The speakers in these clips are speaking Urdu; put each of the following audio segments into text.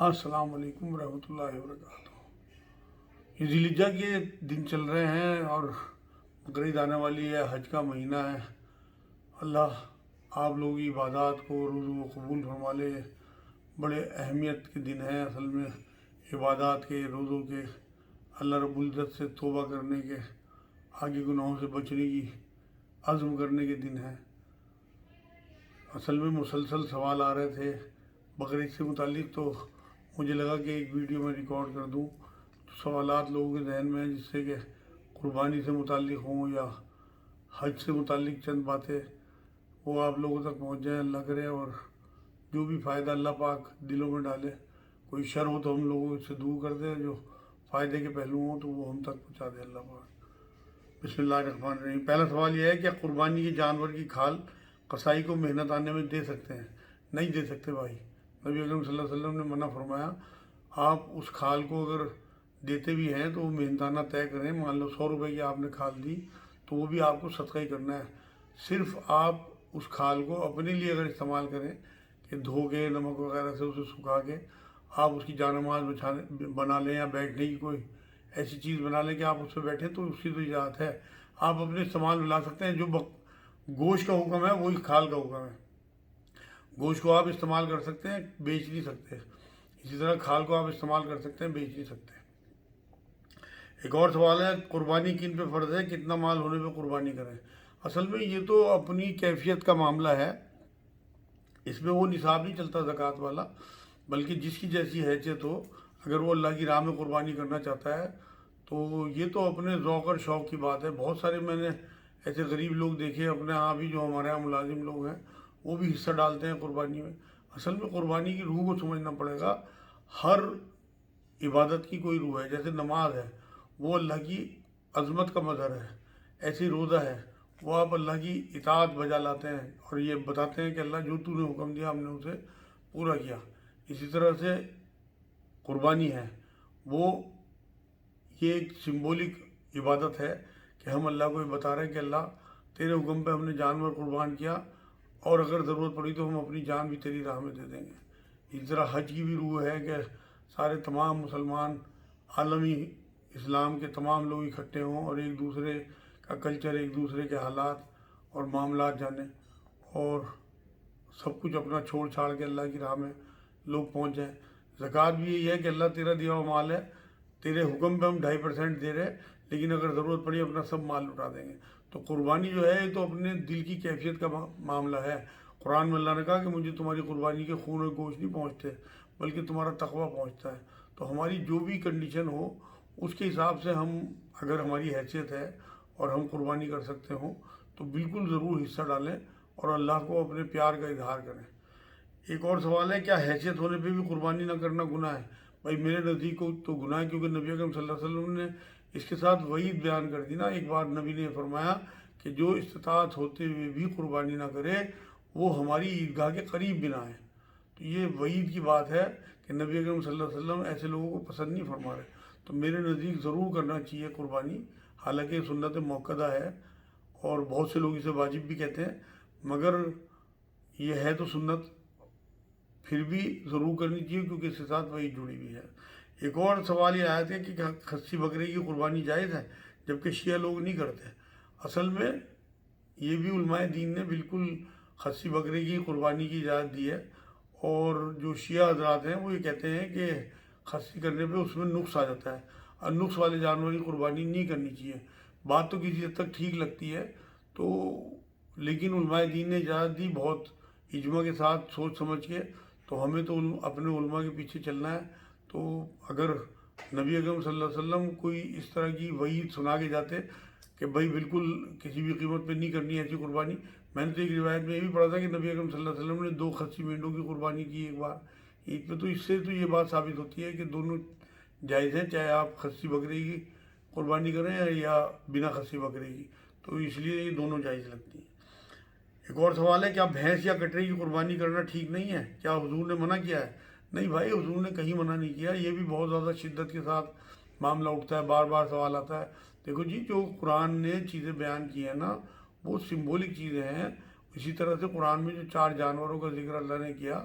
السلام علیکم ورحمۃ اللہ وبرکاتہ۔ یہ ذی الحجہ کے دن چل رہے ہیں اور بقرعید آنے والی ہے، حج کا مہینہ ہے۔ اللہ آپ لوگوں کی عبادات کو روزوں کو قبول فرما لے۔ بڑے اہمیت کے دن ہیں اصل میں، عبادات کے، روزوں کے، اللہ رب العزت سے توبہ کرنے کے، آگے گناہوں سے بچنے کی عزم کرنے کے دن ہیں۔ اصل میں مسلسل سوال آ رہے تھے بقرعید سے متعلق، تو مجھے لگا کہ ایک ویڈیو میں ریکارڈ کر دوں سوالات لوگوں کے ذہن میں، جس سے کہ قربانی سے متعلق ہوں یا حج سے متعلق چند باتیں وہ آپ لوگوں تک پہنچ جائیں۔ اللہ کرے اور جو بھی فائدہ اللہ پاک دلوں میں ڈالے، کوئی شر ہو تو ہم لوگوں سے دور کر دیں، جو فائدے کے پہلو ہوں تو وہ ہم تک پہنچا دے اللہ پاک۔ بسم اللہ الرحمن الرحیم۔ پہلا سوال یہ ہے کہ قربانی کے جانور کی کھال قصائی کو محنت آنے میں دے سکتے ہیں؟ نہیں دے سکتے بھائی، نبی اکرم صلی اللہ علیہ وسلم نے منع فرمایا۔ آپ اس کھال کو اگر دیتے بھی ہیں تو وہ محنتانہ طے کریں۔ مان لو 100 روپے کی آپ نے کھال دی تو وہ بھی آپ کو صدقہ ہی کرنا ہے۔ صرف آپ اس کھال کو اپنے لیے اگر استعمال کریں کہ دھو کے نمک وغیرہ سے اسے سکھا کے آپ اس کی جانماز بنا لیں، یا بیٹھنے کی کوئی ایسی چیز بنا لیں کہ آپ اس پہ بیٹھیں، تو اس کی تو اجازت ہے، آپ اپنے استعمال میں لا سکتے ہیں۔ جو گوشت کا حکم ہے وہی کھال کا حکم ہے۔ گوشت کو آپ استعمال کر سکتے ہیں، بیچ نہیں سکتے، اسی طرح کھال کو آپ استعمال کر سکتے ہیں، بیچ نہیں سکتے۔ ایک اور سوال ہے، قربانی کن پہ فرض ہے، کتنا مال ہونے پہ قربانی کریں؟ اصل میں یہ تو اپنی کیفیت کا معاملہ ہے، اس میں وہ نصاب نہیں چلتا زکوٰۃ والا، بلکہ جس کی جیسی حیثیت ہو، اگر وہ اللہ کی راہ میں قربانی کرنا چاہتا ہے تو یہ تو اپنے ذوق اور شوق کی بات ہے۔ بہت سارے میں نے ایسے غریب لوگ دیکھے اپنے یہاں بھی، جو ہمارے یہاں ملازم لوگ ہیں، وہ بھی حصہ ڈالتے ہیں قربانی میں۔ اصل میں قربانی کی روح کو سمجھنا پڑے گا۔ ہر عبادت کی کوئی روح ہے، جیسے نماز ہے وہ اللہ کی عظمت کا مظہر ہے، ایسی روزہ ہے وہ آپ اللہ کی اطاعت بجا لاتے ہیں اور یہ بتاتے ہیں کہ اللہ جو تو نے حکم دیا ہم نے اسے پورا کیا۔ اسی طرح سے قربانی ہے، وہ یہ ایک سمبولک عبادت ہے کہ ہم اللہ کو یہ بتا رہے ہیں کہ اللہ تیرے حکم پہ ہم نے جانور قربان کیا، اور اگر ضرورت پڑی تو ہم اپنی جان بھی تیری راہ میں دے دیں گے۔ اس طرح حج کی بھی روح ہے کہ سارے تمام مسلمان، عالمی اسلام کے تمام لوگ اکٹھے ہوں اور ایک دوسرے کا کلچر، ایک دوسرے کے حالات اور معاملات جانیں، اور سب کچھ اپنا چھوڑ چھاڑ کے اللہ کی راہ میں لوگ پہنچ جائیں۔ زکوٰۃ بھی یہی ہے کہ اللہ تیرا دیا ہوا مال ہے، تیرے حکم پہ ہم 2.5% دے رہے، لیکن اگر ضرورت پڑی اپنا سب مال لٹا دیں گے۔ تو قربانی جو ہے یہ تو اپنے دل کی کیفیت کا معاملہ ہے۔ قرآن میں اللہ نے کہا کہ مجھے تمہاری قربانی کے خون اور گوشت نہیں پہنچتے، بلکہ تمہارا تقویٰ پہنچتا ہے۔ تو ہماری جو بھی کنڈیشن ہو اس کے حساب سے ہم، اگر ہماری حیثیت ہے اور ہم قربانی کر سکتے ہوں تو بالکل ضرور حصہ ڈالیں اور اللہ کو اپنے پیار کا اظہار کریں۔ ایک اور سوال ہے، کیا حیثیت ہونے پہ بھی قربانی نہ کرنا گناہ ہے؟ بھائی میرے نزدیک تو گناہ ہے، کیونکہ نبی اکرم صلی اللہ علیہ وسلم نے اس کے ساتھ وعید بیان کر دی نا۔ ایک بار نبی نے فرمایا کہ جو استطاعت ہوتے ہوئے بھی قربانی نہ کرے وہ ہماری عیدگاہ کے قریب بھی نہ آئے۔ تو یہ وعید کی بات ہے کہ نبی اکرم صلی اللہ علیہ وسلم ایسے لوگوں کو پسند نہیں فرما رہے۔ تو میرے نزدیک ضرور کرنا چاہیے قربانی، حالانکہ سنت مؤکدہ ہے اور بہت سے لوگ اسے واجب بھی کہتے ہیں، مگر یہ ہے تو سنت، پھر بھی ضرور کرنی چاہیے کیونکہ اس کے ساتھ وعید جڑی ہوئی ہے۔ ایک اور سوال یہ آیا تھا کہ خصی بکرے کی قربانی جائز ہے جبکہ شیعہ لوگ نہیں کرتے؟ اصل میں یہ بھی علماء دین نے بالکل خصی بکرے کی قربانی کی اجازت دی ہے، اور جو شیعہ حضرات ہیں وہ یہ کہتے ہیں کہ خصی کرنے پہ اس میں نقص آ جاتا ہے، اور نقص والے جانور کی قربانی نہیں کرنی چاہیے۔ بات تو کسی حد تک ٹھیک لگتی ہے، تو لیکن علماء دین نے اجازت دی بہت اجماع کے ساتھ، سوچ سمجھ کے۔ تو ہمیں تو اپنے علماء کے پیچھے چلنا ہے۔ تو اگر نبی اکرم صلی اللہ علیہ وسلم کوئی اس طرح کی وعید سنا کے جاتے کہ بھائی بالکل کسی بھی قیمت پہ نہیں کرنی ایسی قربانی۔ میں نے تو ایک روایت میں یہ بھی پڑھا تھا کہ نبی اکرم صلی اللہ علیہ وسلم نے 2 خصی مینڈوں کی قربانی کی ایک بار عید پہ۔ تو اس سے تو یہ بات ثابت ہوتی ہے کہ دونوں جائز ہیں، چاہے آپ خصی بکرے کی قربانی کریں یا بنا خصی بکرے کی، تو اس لیے یہ دونوں جائز لگتی ہیں۔ ایک اور سوال ہے، کیا بھینس یا کٹرے کی قربانی کرنا ٹھیک نہیں ہے؟ کیا حضور نے منع کیا ہے؟ نہیں بھائی، حضور نے کہیں منع نہیں کیا۔ یہ بھی بہت زیادہ شدت کے ساتھ معاملہ اٹھتا ہے، بار بار سوال آتا ہے۔ دیکھو جی، جو قرآن نے چیزیں بیان کی ہیں نا وہ سمبولک چیزیں ہیں۔ اسی طرح سے قرآن میں جو 4 جانوروں کا ذکر اللہ نے کیا،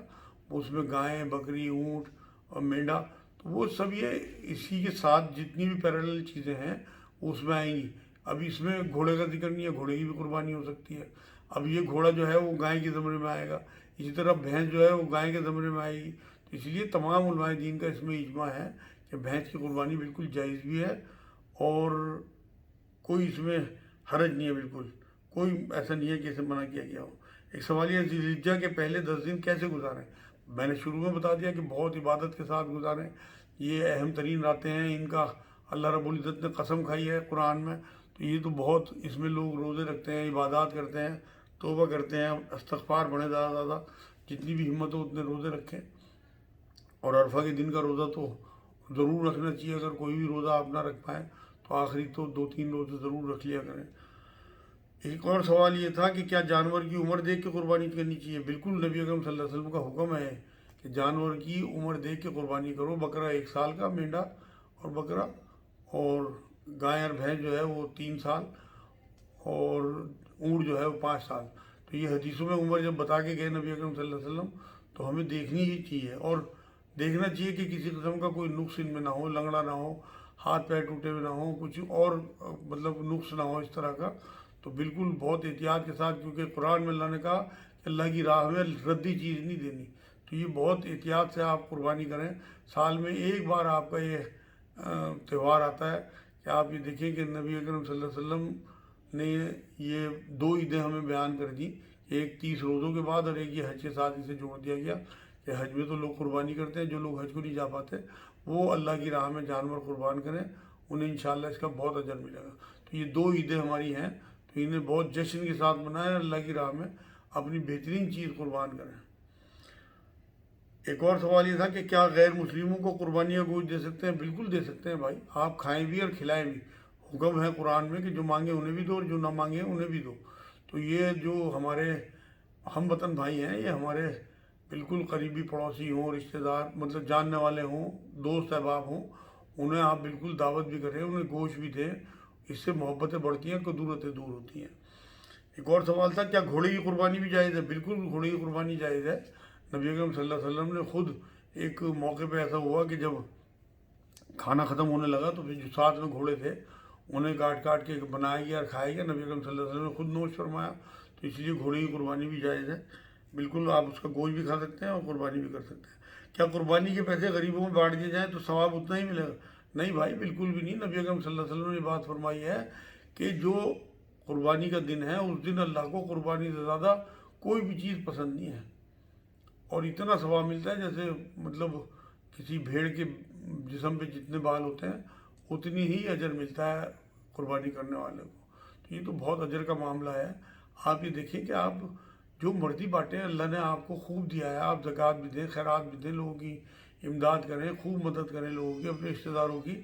اس میں گائیں، بکری، اونٹ اور مینڈا، تو وہ سب یہ اسی کے ساتھ جتنی بھی پیرالل چیزیں ہیں اس میں آئیں گی۔ اب اس میں گھوڑے کا ذکر نہیں ہے، گھوڑے کی بھی قربانی ہو سکتی ہے۔ اب یہ گھوڑا جو ہے وہ گائے کے زمرے میں آئے گا، اسی طرح بھینس جو ہے وہ گائے کے زمرے میں آئے گی۔ تو اس لیے تمام علماء دین کا اس میں اجماع ہے کہ بھینس کی قربانی بالکل جائز بھی ہے، اور کوئی اس میں حرج نہیں ہے، بالکل کوئی ایسا نہیں ہے کہ اسے منع کیا گیا ہو۔ ایک سوال یہ، ذی الحجہ کے پہلے 10 دن کیسے گزاریں؟ میں نے شروع میں بتا دیا کہ بہت عبادت کے ساتھ گزاریں، یہ اہم ترین راتیں ہیں، ان کا اللہ رب العزت نے قسم کھائی ہے قرآن میں، تو یہ تو بہت، اس میں لوگ روزے رکھتے ہیں، عبادات کرتے ہیں، توبہ کرتے ہیں، استغفار پڑھیں زیادہ سے زیادہ، جتنی بھی ہمت ہو اتنے روزے رکھیں۔ اور عرفہ کے دن کا روزہ تو ضرور رکھنا چاہیے، اگر کوئی بھی روزہ آپ نہ رکھ پائیں تو آخری تو 2-3 روزے ضرور رکھ لیا کریں۔ ایک اور سوال یہ تھا کہ کیا جانور کی عمر دیکھ کے قربانی کرنی چاہیے؟ بالکل، نبی اکرم صلی اللہ علیہ وسلم کا حکم ہے کہ جانور کی عمر دیکھ کے قربانی کرو۔ بکرا 1 سال کا، مینڈا اور بکرا، اور گائے اور بھینس جو ہے وہ 3 سال، اور اونٹ جو ہے وہ 5 سال۔ تو یہ حدیثوں میں عمر جب بتا کے گئے نبی اکرم صلی اللہ علیہ وسلم تو ہمیں دیکھنی ہی چاہیے، اور دیکھنا چاہیے کہ کسی قسم کا کوئی نقص ان میں نہ ہو، لنگڑا نہ ہو، ہاتھ پیر ٹوٹے ہوئے نہ ہوں، کچھ اور مطلب نقص نہ ہو اس طرح کا۔ تو بالکل بہت احتیاط کے ساتھ، کیونکہ قرآن میں اللہ نے کہا کہ اللہ کی راہ میں ردی چیز نہیں دینی، تو یہ بہت احتیاط سے آپ قربانی کریں۔ سال میں ایک بار آپ کا یہ تہوار آتا ہے کہ آپ یہ دیکھیں کہ نبی اکرم صلی اللہ علیہ وسلم نے یہ 2 عیدیں ہمیں بیان کر دی، ایک 30 روزوں کے بعد، اور ایک یہ حج کے ساتھ اسے جوڑ دیا گیا کہ حج میں تو لوگ قربانی کرتے ہیں، جو لوگ حج کو نہیں جا پاتے وہ اللہ کی راہ میں جانور قربان کریں، انہیں انشاءاللہ اس کا بہت اجر ملے گا۔ تو یہ 2 عیدیں ہماری ہیں، تو انہیں بہت جشن کے ساتھ منائیں، اللہ کی راہ میں اپنی بہترین چیز قربان کریں۔ ایک اور سوال یہ تھا کہ کیا غیر مسلموں کو قربانی کا گوشت دے سکتے ہیں؟ بالکل دے سکتے ہیں بھائی، آپ کھائیں بھی اور کھلائیں بھی۔ حکم ہے قرآن میں کہ جو مانگے انہیں بھی دو اور جو نہ مانگے انہیں بھی دو۔ تو یہ جو ہمارے ہم وطن بھائی ہیں، یہ ہمارے بالکل قریبی پڑوسی ہوں، رشتہ دار، مطلب جاننے والے ہوں، دوست احباب ہوں، انہیں آپ بالکل دعوت بھی کریں، انہیں گوشت بھی دیں، اس سے محبتیں بڑھتی ہیں، کدورتیں دور ہوتی ہیں۔ ایک اور سوال تھا کیا گھوڑے کی قربانی بھی جائز ہے؟ بالکل گھوڑے کی قربانی جائز ہے۔ نبی اکرم صلی اللہ علیہ وسلم نے خود ایک موقع پہ ایسا ہوا کہ جب کھانا ختم ہونے لگا تو پھر جو ساتھ میں گھوڑے تھے انہیں کاٹ کاٹ کے بنایا گیا اور کھایا گیا، نبی اکرم صلی اللہ علیہ وسلم نے خود نوش فرمایا، تو اس لیے گھوڑے کی قربانی بھی جائز ہے۔ بالکل آپ اس کا گوشت بھی کھا سکتے ہیں اور قربانی بھی کر سکتے ہیں۔ کیا قربانی کے پیسے غریبوں میں بانٹ دیے جائیں تو ثواب اتنا ہی ملے گا؟ نہیں بھائی، بالکل بھی نہیں۔ نبی اکرم صلی اللہ علیہ وسلم نے بات فرمائی ہے کہ جو قربانی کا دن ہے اس دن اللہ کو قربانی سے زیادہ کوئی بھی چیز پسند نہیں ہے، اور اتنا ثواب ملتا ہے جیسے مطلب کسی بھیڑ کے جسم پہ جتنے بال ہوتے ہیں اتنی ہی اجر ملتا ہے قربانی کرنے والے کو۔ تو یہ تو بہت اجر کا معاملہ ہے۔ آپ یہ دیکھیں کہ آپ جو مرضی بانٹیں، اللہ نے آپ کو خوب دیا ہے، آپ زکوٰۃ بھی دیں، خیرات بھی دیں، لوگوں کی امداد کریں، خوب مدد کریں لوگوں کی، اپنے رشتہ داروں کی،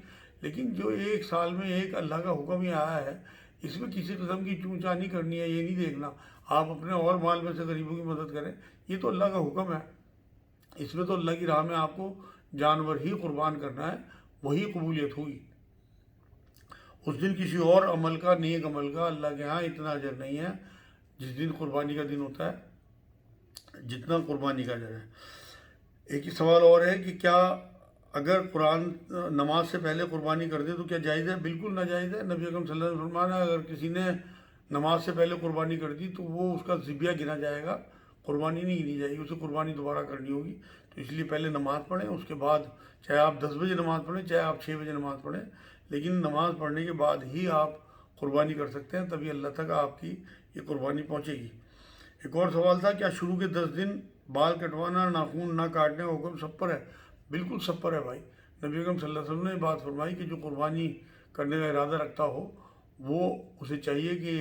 لیکن جو ایک سال میں ایک اللہ کا حکم ہی آیا ہے اس میں کسی قسم کی چونچا نہیں کرنی ہے، یہ نہیں دیکھنا آپ اپنے اور مال میں سے غریبوں کی مدد کریں، یہ تو اللہ کا حکم ہے، اس میں تو اللہ کی راہ میں آپ کو جانور ہی قربان کرنا ہے، وہی قبولیت ہوئی۔ اس دن کسی اور عمل کا، نیک عمل کا اللہ کے ہاں اتنا اجر نہیں ہے جس دن قربانی کا دن ہوتا ہے، جتنا قربانی کا اجر ہے۔ ایک ہی سوال اور ہے کہ کیا اگر قرآن نماز سے پہلے قربانی کر دے تو کیا جائز ہے؟ بالکل ناجائز ہے۔ نبی اکرم صلی اللہ علیہ وسلم فرمایا اگر کسی نے نماز سے پہلے قربانی کر دی تو وہ اس کا ذبیحہ گنا جائے گا، قربانی نہیں گنی جائے گی، اسے قربانی دوبارہ کرنی ہوگی۔ تو اس لیے پہلے نماز پڑھیں، اس کے بعد چاہے آپ 10 بجے نماز پڑھیں، چاہے آپ 6 بجے نماز پڑھیں، لیکن نماز پڑھنے کے بعد ہی آپ قربانی کر سکتے ہیں، تبھی اللہ تک آپ کی یہ قربانی پہنچے گی۔ ایک اور سوال تھا کیا شروع کے 10 دن بال کٹوانا، ناخون نہ کاٹنے کا حکم سب پر ہے؟ بالکل سب پر ہے بھائی۔ نبی اکرم صلی اللہ علیہ وسلم نے بات فرمائی کہ جو قربانی کرنے کا ارادہ رکھتا ہو وہ اسے چاہیے کہ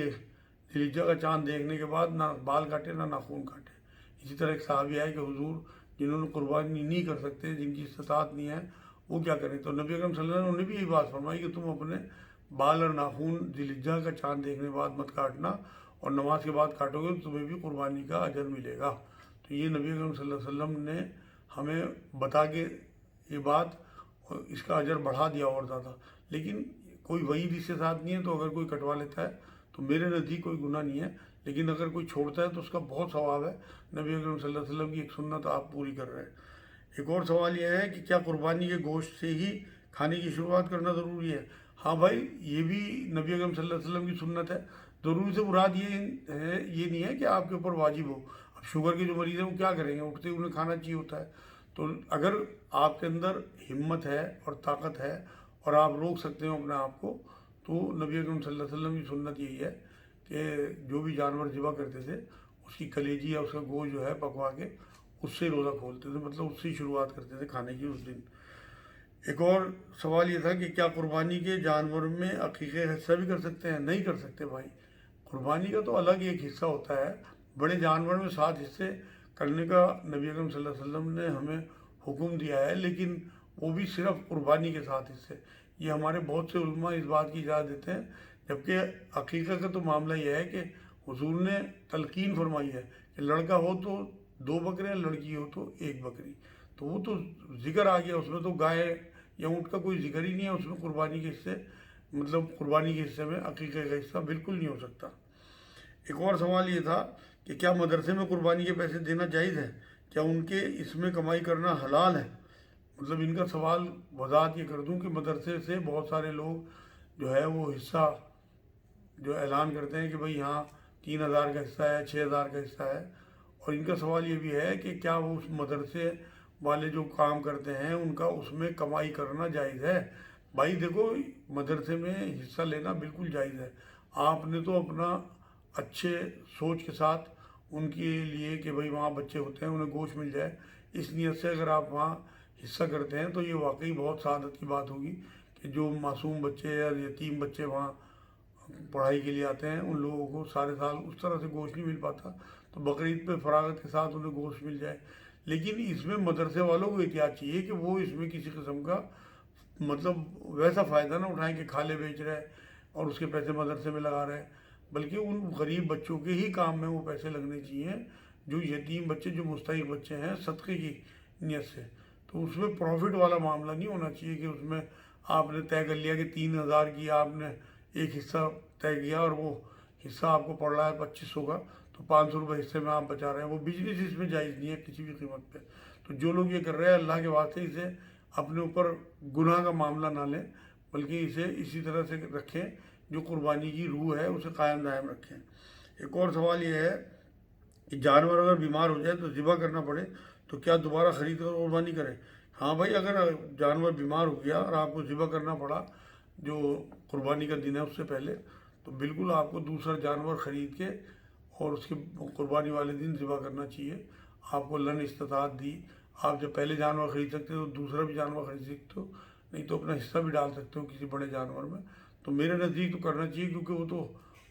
ذی الحجہ کا چاند دیکھنے کے بعد نہ بال کاٹے نہ ناخون کاٹے۔ اسی طرح ایک صحابی آئے کہ حضور جنہوں نے قربانی نہیں کر سکتے، جن کی استطاعت نہیں ہے، وہ کیا کریں؟ تو نبی اکرم صلی اللہ علیہ وسلم نے بھی یہی بات فرمائی کہ تم اپنے بال اور ناخون ذی الحجہ کا چاند دیکھنے کے بعد مت کاٹنا، اور نماز کے بعد کاٹو گے تو تمہیں بھی قربانی کا اجر ملے گا۔ تو یہ نبی اکرم صلی اللہ علیہ وسلم نے ہمیں بتا کے یہ بات، اس کا اجر بڑھا دیا اور زیادہ، لیکن کوئی وعید اس کے ساتھ نہیں ہے، تو اگر کوئی کٹوا لیتا ہے تو میرے نزدیک کوئی گناہ نہیں ہے، لیکن اگر کوئی چھوڑتا ہے تو اس کا بہت ثواب ہے۔ نبی اکرم صلی اللہ علیہ وسلم کی ایک سنت آپ پوری کر رہے ہیں۔ ایک اور سوال یہ ہے کہ کیا قربانی کے گوشت سے ہی کھانے کی شروعات کرنا ضروری ہے؟ ہاں بھائی، یہ بھی نبی اکرم صلی اللہ علیہ وسلم کی سنت ہے۔ ضروری سے مراد یہ ہے، یہ نہیں ہے کہ آپ کے اوپر واجب ہو۔ اب شوگر کے جو مریض ہیں وہ کیا کریں گے، اٹھتے ہی انہیں کھانا چاہیے ہوتا ہے۔ تو اگر آپ کے اندر ہمت ہے اور طاقت ہے اور آپ روک سکتے ہیں اپنے آپ کو، تو نبی اکرم صلی اللہ علیہ وسلم کی سنت یہی ہے کہ جو بھی جانور ذبح کرتے تھے اس کی کلیجی یا اس کا گوشت جو ہے پکوا کے اس سے روزہ کھولتے تھے، مطلب اس سے ہی شروعات کرتے تھے کھانے کی اس دن۔ ایک اور سوال یہ تھا کہ کیا قربانی کے جانور میں عقیقے کا حصہ بھی کر سکتے ہیں؟ نہیں کر سکتے بھائی، قربانی کا تو الگ ایک حصہ ہوتا ہے۔ بڑے جانور میں 7 حصے کرنے کا نبی اکرم صلی اللہ علیہ وسلم نے ہمیں حکم دیا ہے، لیکن وہ بھی صرف قربانی کے 7 حصے۔ یہ ہمارے بہت سے علماء اس بات کی اجازت دیتے ہیں، جبکہ عقیقہ کا تو معاملہ یہ ہے کہ حضور نے تلقین فرمائی ہے کہ لڑکا ہو تو 2 بکرے، لڑکی ہو تو 1 بکری۔ تو وہ تو ذکر آ گیا، اس میں تو گائے یا اونٹ کا کوئی ذکر ہی نہیں ہے اس میں۔ قربانی کے حصے مطلب قربانی کے حصے میں عقیقے کا حصہ بالکل نہیں ہو سکتا۔ ایک اور سوال یہ تھا کہ کیا مدرسے میں قربانی کے پیسے دینا جائز ہے؟ کیا ان کے اس میں کمائی کرنا حلال ہے؟ مطلب ان کا سوال وضاحت یہ کر دوں کہ مدرسے سے بہت سارے لوگ جو ہے وہ حصہ جو اعلان کرتے ہیں کہ بھئی یہاں 3000 کا حصہ ہے، 6000 کا حصہ ہے، اور ان کا سوال یہ بھی ہے کہ کیا وہ اس مدرسے والے جو کام کرتے ہیں ان کا اس میں کمائی کرنا جائز ہے؟ بھائی دیکھو، مدرسے میں حصہ لینا بالکل جائز ہے۔ آپ نے تو اپنا اچھے سوچ کے ساتھ ان کے لیے کہ بھئی وہاں بچے ہوتے ہیں انہیں گوشت مل جائے، اس نیت سے اگر آپ وہاں حصہ کرتے ہیں تو یہ واقعی بہت سعادت کی بات ہوگی کہ جو معصوم بچے یا یتیم بچے وہاں پڑھائی کے لیے آتے ہیں ان لوگوں کو سارے سال اس طرح سے گوشت نہیں مل پاتا، تو بقرعید پہ فراغت کے ساتھ انہیں گوشت مل جائے۔ لیکن اس میں مدرسے والوں کو احتیاط چاہیے کہ وہ اس میں کسی قسم کا مطلب ویسا فائدہ نہ اٹھائیں کہ کھالے بیچ رہے ہیں اور اس کے پیسے مدرسے میں لگا رہے ہیں، بلکہ ان غریب بچوں کے ہی کام میں وہ پیسے لگنے چاہیے جو یتیم بچے، جو مستحق بچے ہیں، صدقے کی نیت سے۔ تو اس میں پروفٹ والا معاملہ نہیں ہونا چاہیے کہ اس میں آپ نے طے کر لیا کہ 3000 کی آپ نے ایک حصہ طے کیا اور وہ حصہ آپ کو پڑ رہا ہے 2500 کا، تو 500 روپے حصے میں آپ بچا رہے ہیں۔ وہ بزنس اس میں جائز نہیں ہے کسی بھی قیمت پہ۔ تو جو لوگ یہ کر رہے ہیں اللہ کے واسطے اسے اپنے اوپر گناہ کا معاملہ نہ لیں، بلکہ اسے اسی طرح سے رکھیں جو قربانی کی روح ہے اسے قائم دائم رکھیں۔ ایک اور سوال یہ ہے کہ جانور اگر بیمار ہو جائے تو ذبح کرنا پڑے تو کیا دوبارہ خرید کر قربانی کریں؟ ہاں بھائی، اگر جانور بیمار ہو گیا اور آپ کو ذبح کرنا پڑا جو قربانی کا دن ہے اس سے پہلے، تو بالکل آپ کو دوسرا جانور خرید کے اور اس کے قربانی والے دن ذبح کرنا چاہیے۔ آپ کو اللہ نے استطاعت دی، آپ جب پہلے جانور خرید سکتے ہو تو دوسرا بھی جانور خرید سکتے ہو، نہیں تو اپنا حصہ بھی ڈال سکتے ہو کسی بڑے جانور میں۔ تو میرے نزدیک تو کرنا چاہیے، کیونکہ وہ تو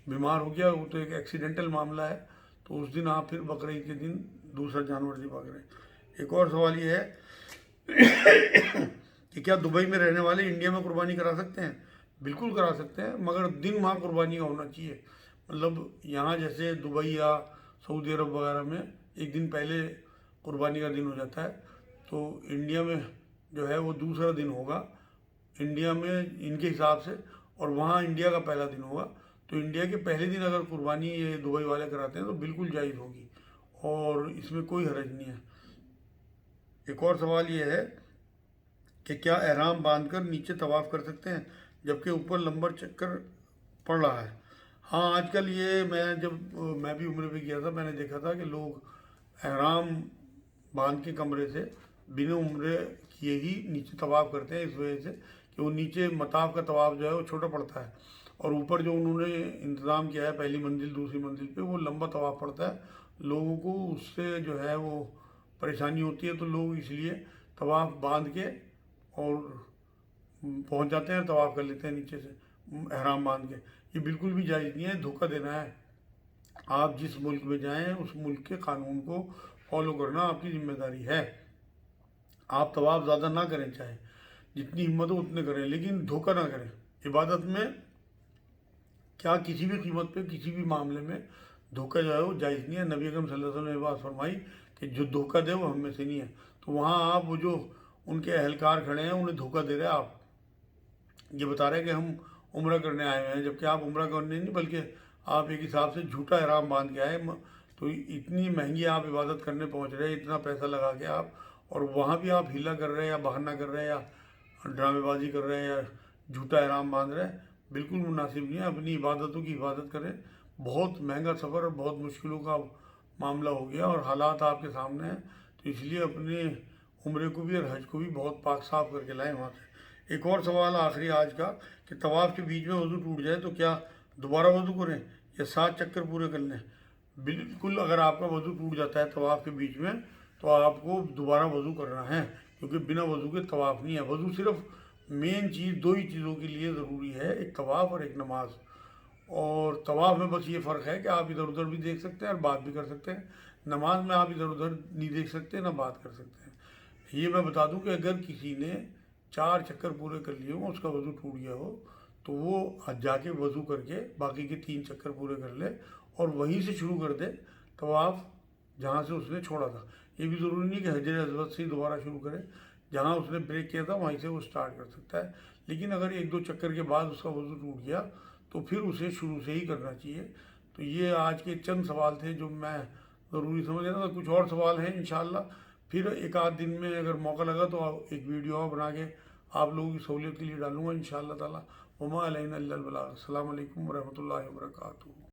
بیمار ہو گیا، وہ تو ایک ایکسیڈنٹل معاملہ ہے، تو اس دن آپ پھر بقرعید کے دن دوسرا جانور ذبح کریں۔ ایک اور سوال یہ ہے کہ کیا دبئی میں رہنے والے انڈیا میں قربانی کرا سکتے ہیں؟ بالکل کرا سکتے ہیں، مگر دن وہاں قربانی کا ہونا چاہیے۔ مطلب یہاں جیسے دبئی یا سعودی عرب وغیرہ میں ایک دن پہلے قربانی کا دن ہو جاتا ہے، تو انڈیا میں جو ہے وہ دوسرا دن ہوگا انڈیا میں ان کے حساب سے، اور وہاں انڈیا کا پہلا دن ہوگا۔ تو انڈیا کے پہلے دن اگر قربانی یہ دبئی والے کراتے ہیں تو بالکل جائز ہوگی اور اس میں کوئی حرج نہیں ہے۔ ایک اور سوال یہ ہے کہ کیا احرام باندھ کر نیچے طواف کر سکتے ہیں جبکہ اوپر لمبا چکر پڑ رہا ہے؟ ہاں، آج کل یہ میں بھی عمرے پہ گیا تھا، میں نے دیکھا تھا کہ لوگ احرام باندھ کے کمرے سے بنا عمرے کیے ہی نیچے طواف کرتے ہیں، اس وجہ سے کہ وہ نیچے مطاف کا طواف جو ہے وہ چھوٹا پڑتا ہے، اور اوپر جو انہوں نے انتظام کیا ہے پہلی منزل دوسری منزل پہ وہ لمبا طواف پڑتا ہے۔ لوگوں کو اس سے جو ہے وہ پریشانی ہوتی ہے، تو لوگ اس لیے طواف باندھ کے اور پہنچ جاتے ہیں، طواف کر لیتے ہیں نیچے سے احرام باندھ کے۔ یہ بالکل بھی جائز نہیں ہے، دھوکہ دینا ہے۔ آپ جس ملک میں جائیں اس ملک کے قانون کو فالو کرنا آپ کی ذمہ داری ہے۔ آپ طواف زیادہ نہ کریں، چاہے جتنی ہمت ہو اتنے کریں، لیکن دھوکہ نہ کریں۔ عبادت میں کیا کسی بھی قیمت پہ کسی بھی معاملے میں دھوکہ جو ہے وہ جائز نہیں ہے۔ نبی اکرم صلی اللہ علیہ وسلم نے یہ بات فرمائی کہ جو دھوکہ دے وہ ہم میں سے نہیں ہے۔ تو وہاں آپ وہ جو ان کے اہلکار کھڑے ہیں انہیں دھوکہ دے رہے ہیں، آپ یہ بتا رہے ہیں کہ ہم عمرہ کرنے آئے ہوئے ہیں، جبکہ آپ عمرہ کرنے نہیں بلکہ آپ ایک حساب سے جھوٹا احرام باندھ کے آئے۔ تو اتنی مہنگی آپ عبادت کرنے پہنچ رہے ہیں، اتنا پیسہ لگا کے آپ، اور وہاں بھی آپ ہیلا کر رہے ہیں یا بہانہ کر رہے ہیں یا ڈرامے بازی کر رہے ہیں یا جھوٹا احرام باندھ رہے ہیں، بالکل مناسب نہیں ہے۔ اپنی عبادتوں کی حفاظت کریں۔ بہت مہنگا سفر اور بہت مشکلوں کا معاملہ ہو گیا اور حالات آپ کے سامنے ہیں، تو اس لیے اپنے عمرے کو بھی اور حج کو بھی بہت پاک صاف کر کے لائیں وہاں سے۔ ایک اور سوال آخری آج کا کہ طواف کے بیچ میں وضو ٹوٹ جائے تو کیا دوبارہ وضو کریں یا 7 چکر پورے کر لیں؟ بالکل، اگر آپ کا وضو ٹوٹ جاتا ہے طواف کے بیچ میں تو آپ کو دوبارہ وضو کرنا ہے، کیونکہ بنا وضو کے طواف نہیں ہے۔ وضو صرف مین چیز 2 ہی چیزوں کے لیے ضروری ہے، ایک طواف اور ایک نماز۔ اور طواف میں بس یہ فرق ہے کہ آپ ادھر ادھر بھی دیکھ سکتے ہیں اور بات بھی کر سکتے ہیں، نماز میں آپ ادھر ادھر نہیں دیکھ سکتے نہ بات کر سکتے ہیں۔ یہ میں بتا دوں کہ اگر کسی نے 4 چکر پورے کر لیے ہوں، اس کا وضو ٹوٹ گیا ہو، تو وہ جا کے وضو کر کے باقی کے 3 چکر پورے کر لے اور وہیں سے شروع کر دے طواف جہاں سے اس نے چھوڑا تھا۔ یہ بھی ضروری نہیں کہ حجر اسود سے ہی دوبارہ شروع کرے، جہاں اس نے بریک کیا تھا وہیں سے وہ سٹارٹ کر سکتا ہے۔ لیکن اگر 1-2 چکر کے بعد اس کا وضو ٹوٹ گیا تو پھر اسے شروع سے ہی کرنا چاہیے۔ تو یہ آج کے چند سوال تھے جو میں ضروری سمجھ رہا تھا۔ کچھ اور سوال ہیں انشاءاللہ پھر ایک آدھ دن میں اگر موقع لگا تو ایک ویڈیو اور بنا کے آپ لوگوں کی سہولیت کے لیے ڈالوں گا انشاءاللہ تعالی۔ وما علینا الا البلاغ۔ السلام علیکم ورحمۃ اللہ وبرکاتہ۔